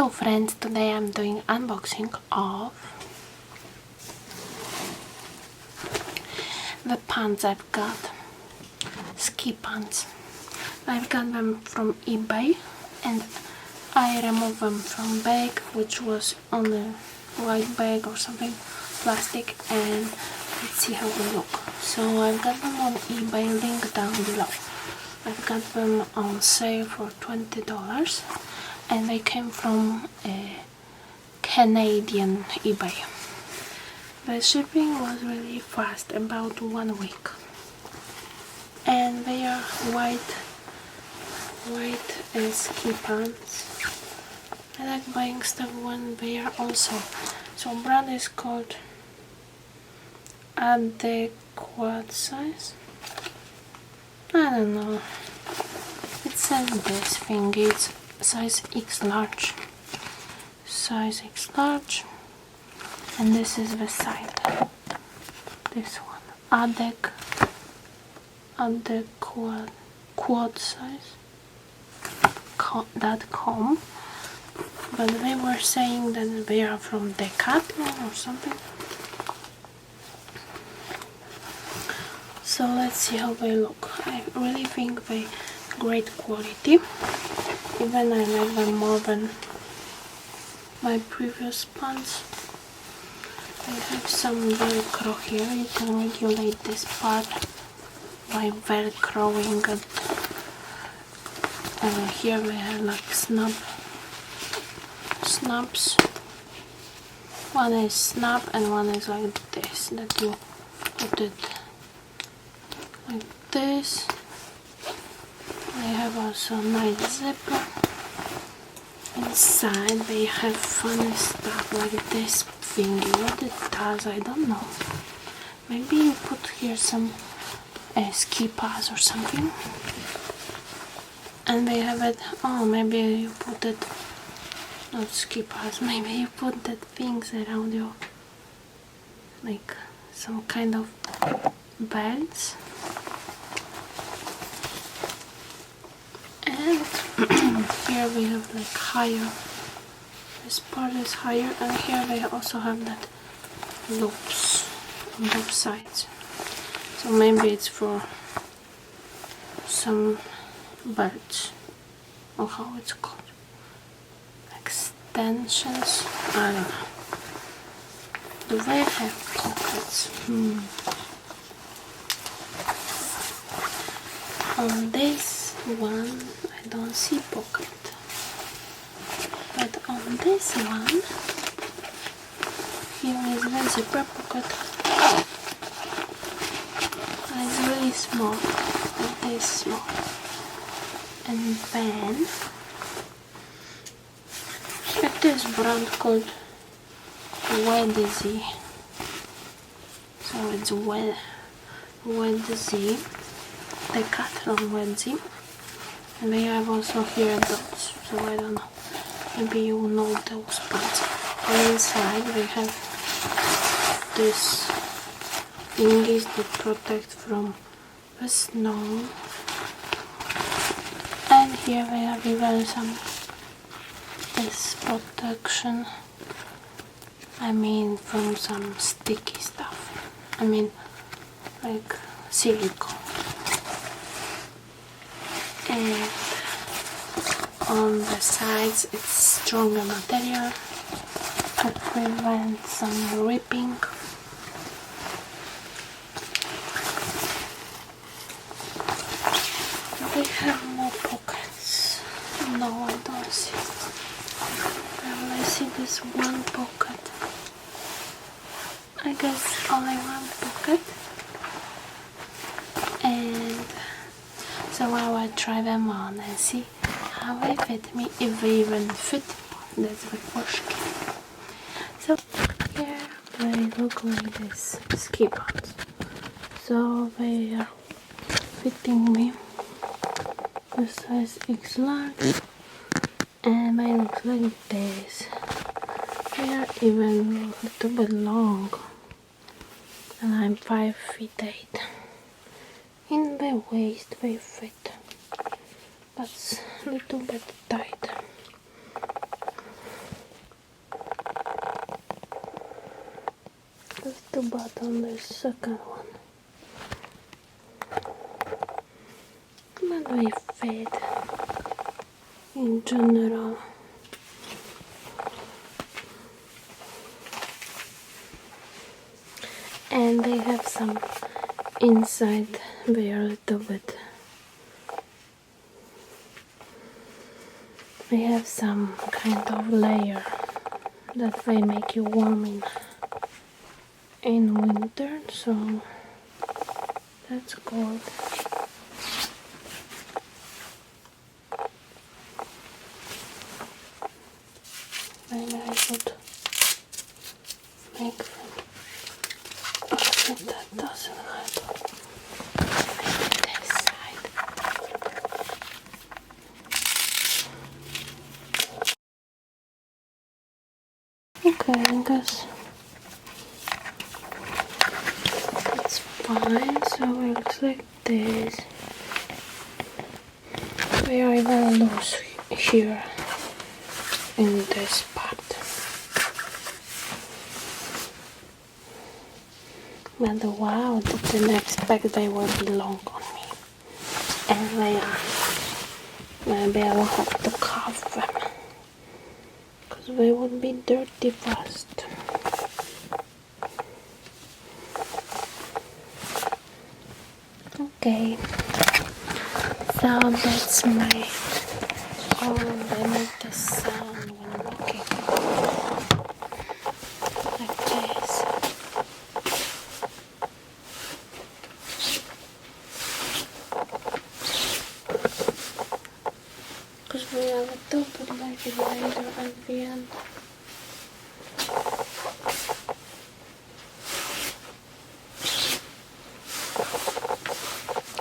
Hello friends, today I'm doing unboxing of the pants I've got. Ski pants. I've got them from eBay and I removed them from bag, which was on a white bag or something, plastic, and let's see how they look. So I've got them on eBay, link down below. I've got them on sale for $20 and they came from a Canadian eBay. The shipping was really fast, about 1 week. And they are white ski pants. I like buying stuff when they are also. So brand is called Adequate Size. I don't know. It says this thing, it's size X large. Size X large. And this is the side. This one. Adequate size. .com. But they were saying that they are from Decathlon or something. So let's see how they look. I really think they great quality. Even I like them more than my previous pants. I have some velcro here. You can regulate this part by velcroing it. Here we have like snaps. One is snap and one is like this, that you put it like this. They have also a nice zipper. Inside they have funny stuff like this thingy. What it does, I don't know. Maybe you put here some ski pass or something. And they have it, oh, maybe you put it, not ski pass, maybe you put that things around you, like some kind of belts. And here we have like higher, this part is higher, and here they also have that loops on both sides. So maybe it's for some belts, or how it's called, extensions, I don't know. Do they have pockets? On this one I don't see pocket, but on this one here is the zipper pocket, and it's really small, like this small. And then at this brand called Wed'Ze. So it's Wed'Ze, Decathlon Wed'Ze. And they have also here dots, so I don't know. Maybe you know those parts. And inside they have this thingies to protect from the snow. And here we have even some this protection, I mean from some sticky stuff, I mean like silicone. And on the sides it's stronger material to prevent some ripping. They have more pockets. No, I don't see it. I only see this one pocket. I guess only one pocket. And so I will try them on and see how they fit me, if they even fit. That's the question. So here they look like this, ski pants. So they are fitting me. The size X large, and they look like this. They are even a little bit long, and I'm 5'8". In the waist they fit, but a little bit tight. has the button, the second one. But they fit in general. And they have some inside wear a little bit. They have some kind of layer that they make you warm in winter, so that's good. Maybe I should make them. Oh, that doesn't help. Maybe this side. Okay, I guess it's fine. So it looks like this. They are very loose here in this part. But wow, didn't expect they would be long on me. And they are. Maybe I will have to carve them, because they would be dirty fast. Okay, so that's my. Oh, they make the sound when walking. Like this. Because we have a double like it later at the end.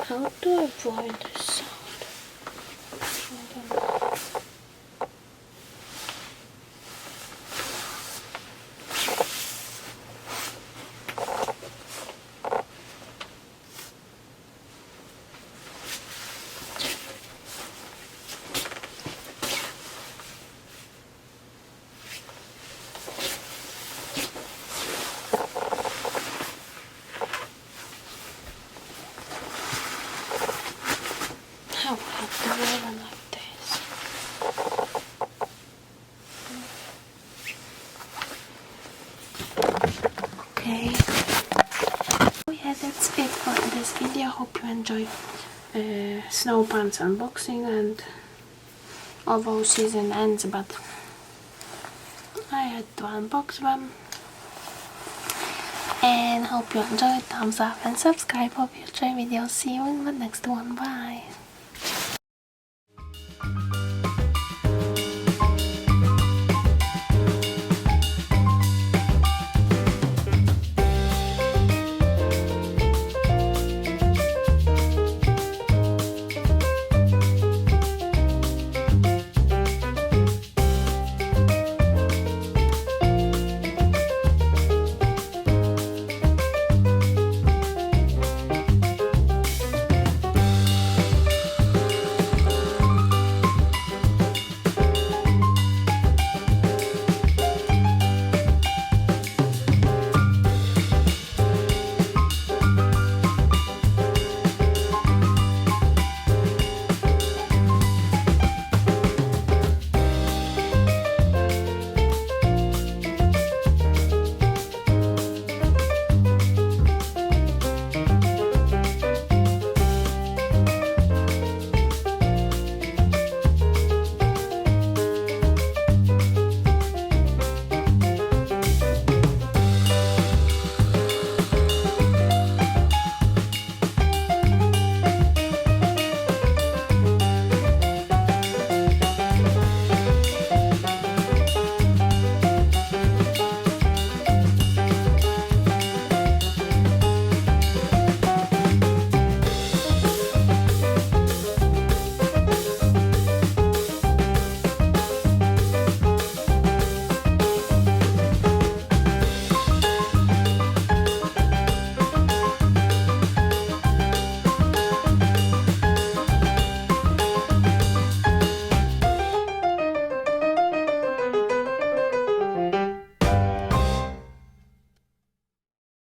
How do I avoid this sound? I don't know. I will have to wear them like this. Okay. Oh yeah, that's it for this video. Hope you enjoyed snow pants unboxing, and although season ends, but I had to unbox them. And hope you enjoyed. Thumbs up and subscribe for future videos. See you in the next one. Bye.